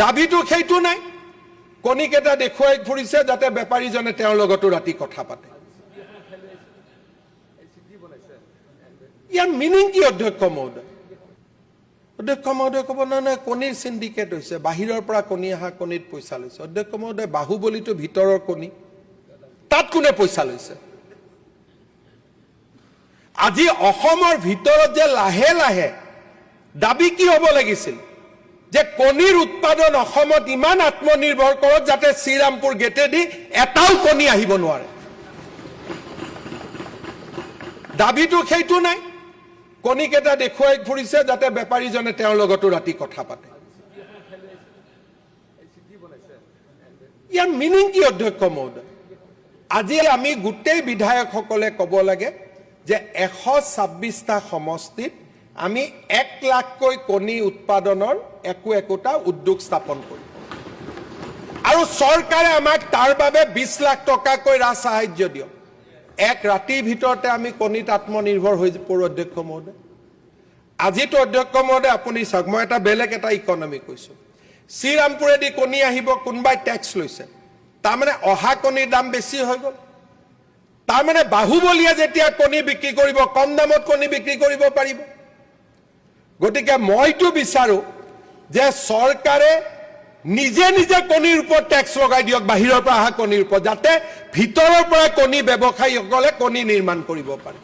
দাবীটো সেইটো নাই কণীকেইটা দেখুৱাই ফুৰিছে যাতে বেপাৰীজনে তেওঁৰ লগতো ৰাতি কথা পাতে ইয়াৰ মিনিং কি অধ্যক্ষ মহোদয় অধ্যক্ষ মহোদয় ক'ব নহয় কণীৰ সিন্ডিকেট হৈছে বাহিৰৰ পৰা কণী অহা কণীত পইচা লৈছে অধ্যক্ষ মহোদয় বাহুবলীটো ভিতৰৰ কণী তাত কোনে পইচা লৈছে আজি অসমৰ ভিতৰত যে লাহে লাহে দাবী কি হ'ব লাগিছিল যে কণীৰ উৎপাদন অসমত ইমান আত্মনিৰ্ভৰ কৰক যাতে শ্ৰীৰামপুৰ গেটেদি এটাও কণী আহিব নোৱাৰে দাবীটো সেইটো নাই কণীকেইটা দেখুৱাই ফুৰিছে যাতে বেপাৰীজনে তেওঁৰ লগতো ৰাতি কথা পাতে ইয়াৰ মিনিং কি অধ্যক্ষ মহোদয় আজি আমি গোটেই বিধায়কসকলে ক'ব লাগে যে 126টা সমষ্টিত আমি 1 লাখকৈ কণী উৎপাদনৰ একোটা উদ্যোগ স্থাপন কৰিম আৰু চৰকাৰে আমাক তাৰ বাবে 20 লাখ টকাকৈ ৰাজ সাহায্য দিয়ক এক ৰাতিৰ ভিতৰতে আমি কণীত আত্মনিৰ্ভৰ হৈ পৰো অধ্যক্ষ মহোদয় আজিতো অধ্যক্ষ মহোদয় আপুনি চাওক মই এটা বেলেগ এটা ইকনমি কৈছো শ্ৰীৰামপুৰেদি কণী আহিব কোনবাই টেক্স লৈছে তাৰমানে অহা কণীৰ দাম বেছি হৈ গ'ল তাৰমানে বাহুবলীয়ে যেতিয়া কণী বিক্ৰী কৰিব কম দামত কণী বিক্ৰী কৰিব পাৰিব গতিকে মইতো বিচাৰো যে চৰকাৰে নিজে নিজে কণীৰ ওপৰত টেক্স লগাই দিয়ক বাহিৰৰ পৰা অহা কণীৰ ওপৰত যাতে ভিতৰৰ পৰা কণী ব্যৱসায়ীসকলে কণী নিৰ্মাণ কৰিব পাৰে